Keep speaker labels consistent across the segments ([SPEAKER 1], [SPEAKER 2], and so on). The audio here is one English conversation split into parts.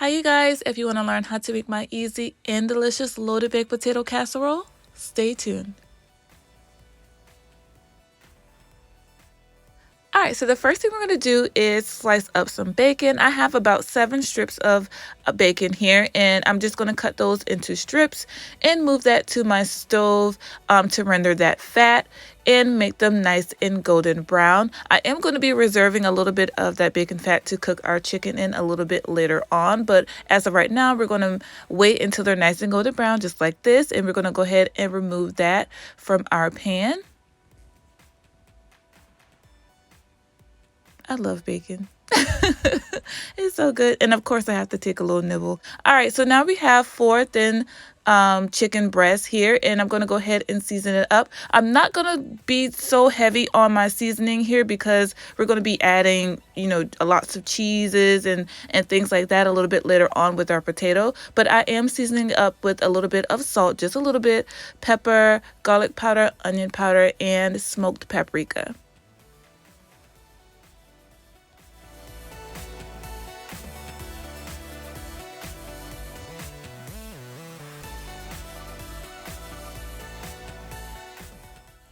[SPEAKER 1] Hi you guys, if you want to learn how to make my easy and delicious loaded baked potato casserole, stay tuned. Alright, so the first thing we're going to do is slice up some bacon. I have about 7 strips of bacon here, and I'm just going to cut those into strips and move that to my stove to render that fat and make them nice and golden brown. I am going to be reserving a little bit of that bacon fat to cook our chicken in a little bit later on, but as of right now, we're going to wait until they're nice and golden brown just like this, and we're going to go ahead and remove that from our pan. I love bacon. It's so good. And of course I have to take a little nibble. All right, so now we have 4 thin chicken breasts here, and I'm going to go ahead and season it up. I'm not going to be so heavy on my seasoning here because we're going to be adding, lots of cheeses and things like that a little bit later on with our potato. But I am seasoning it up with a little bit of salt, just a little bit, pepper, garlic powder, onion powder, and smoked paprika.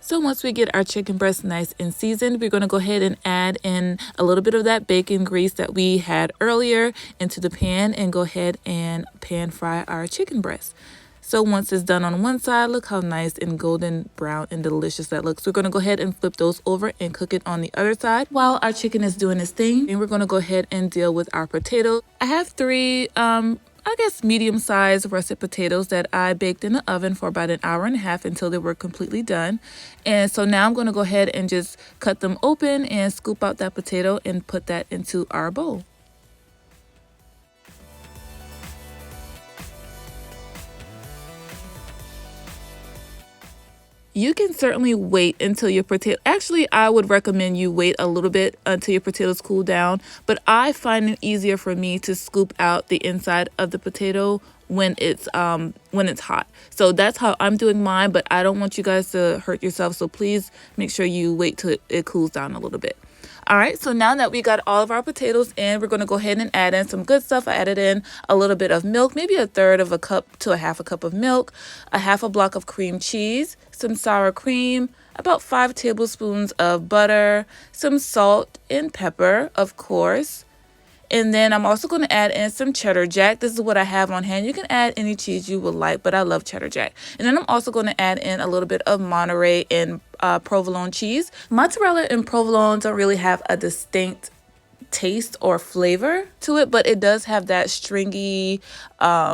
[SPEAKER 1] So once we get our chicken breast nice and seasoned, we're going to go ahead and add in a little bit of that bacon grease that we had earlier into the pan and go ahead and pan fry our chicken breast. So once it's done on one side, look how nice and golden brown and delicious that looks. We're going to go ahead and flip those over and cook it on the other side while our chicken is doing its thing. And we're going to go ahead and deal with our potato. I have 3 medium-sized russet potatoes that I baked in the oven for about an hour and a half until they were completely done. And so now I'm going to go ahead and just cut them open and scoop out that potato and put that into our bowl. You can certainly wait until your potato, actually I would recommend you wait a little bit until your potatoes cool down, but I find it easier for me to scoop out the inside of the potato when it's hot. So that's how I'm doing mine, but I don't want you guys to hurt yourself, so please make sure you wait till it cools down a little bit. All right, so now that we got all of our potatoes in, we're going to go ahead and add in some good stuff. I added in a little bit of milk, maybe 1/3 of a cup to 1/2 cup of milk, a 1/2 block of cream cheese, some sour cream, about 5 tablespoons of butter, some salt and pepper, of course. And then I'm also going to add in some Cheddar Jack. This is what I have on hand. You can add any cheese you would like, but I love Cheddar Jack. And then I'm also going to add in a little bit of Monterey and provolone cheese. Mozzarella and provolone don't really have a distinct taste or flavor to it, but it does have that stringy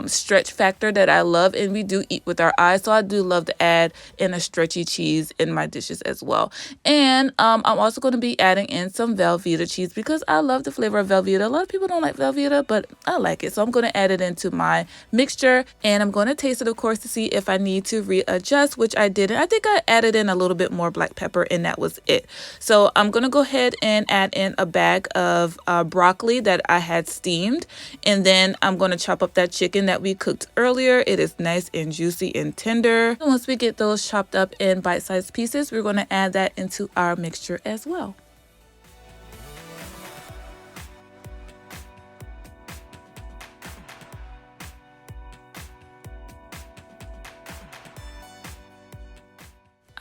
[SPEAKER 1] stretch factor that I love, and we do eat with our eyes, so I do love to add in a stretchy cheese in my dishes as well. And I'm also going to be adding in some Velveeta cheese because I love the flavor of Velveeta. A lot of people don't like Velveeta, but I like it, so I'm going to add it into my mixture, and I'm going to taste it, of course, to see if I need to readjust, which I didn't. I think I added in a little bit more black pepper, and that was it. So I'm going to go ahead and add in a bag of broccoli that I had steamed, and then I'm going to chop up that chicken that we cooked earlier. It is nice and juicy and tender. And once we get those chopped up in bite-sized pieces, we're going to add that into our mixture as well.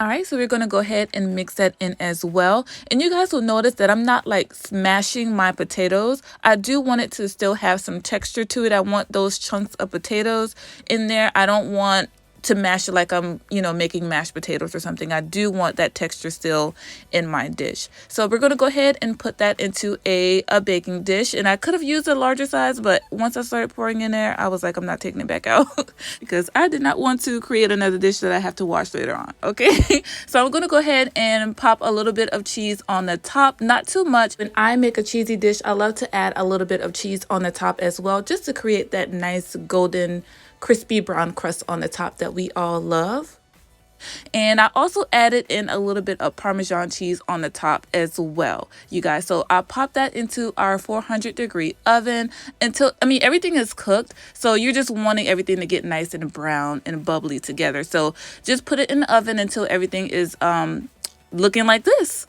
[SPEAKER 1] All right, so we're going to go ahead and mix that in as well. And you guys will notice that I'm not like smashing my potatoes. I do want it to still have some texture to it. I want those chunks of potatoes in there. I don't want to mash it like I'm, making mashed potatoes or something. I do want that texture still in my dish. So we're going to go ahead and put that into a baking dish. And I could have used a larger size, but once I started pouring in there, I was like, I'm not taking it back out because I did not want to create another dish that I have to wash later on. Okay. So I'm going to go ahead and pop a little bit of cheese on the top, not too much. When I make a cheesy dish, I love to add a little bit of cheese on the top as well, just to create that nice golden crispy brown crust on the top that we all love. And I also added in a little bit of Parmesan cheese on the top as well, you guys. So I'll pop that into our 400-degree oven until, everything is cooked. So you're just wanting everything to get nice and brown and bubbly together. So just put it in the oven until everything is looking like this.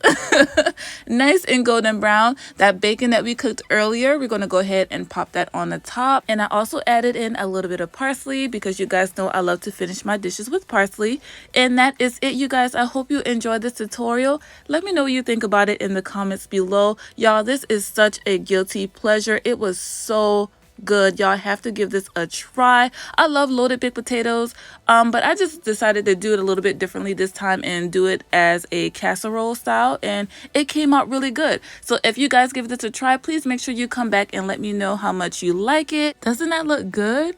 [SPEAKER 1] Nice and golden brown. That bacon that we cooked earlier, we're going to go ahead and pop that on the top. And I also added in a little bit of parsley because you guys know I love to finish my dishes with parsley. And that is it, you guys. I hope you enjoyed this tutorial. Let me know what you think about it in the comments below. Y'all, this is such a guilty pleasure. It was so good. Y'all have to give this a try. I love loaded baked potatoes, but I just decided to do it a little bit differently this time and do it as a casserole style, and it came out really good. So if you guys give this a try, please make sure you come back and let me know how much you like it. Doesn't that look good?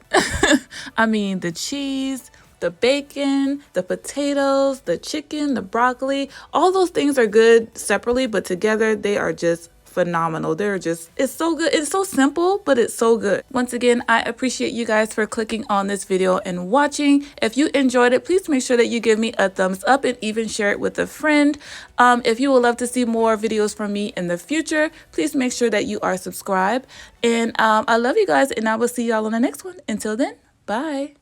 [SPEAKER 1] I mean, the cheese, the bacon, the potatoes, the chicken, the broccoli, all those things are good separately, but together they are just phenomenal. It's so good. It's so simple, but it's so good. Once again, I appreciate you guys for clicking on this video and watching. If you enjoyed it, please make sure that you give me a thumbs up and even share it with a friend. If you would love to see more videos from me in the future, please make sure that you are subscribed. And I love you guys, and I will see y'all on the next one. Until then, bye.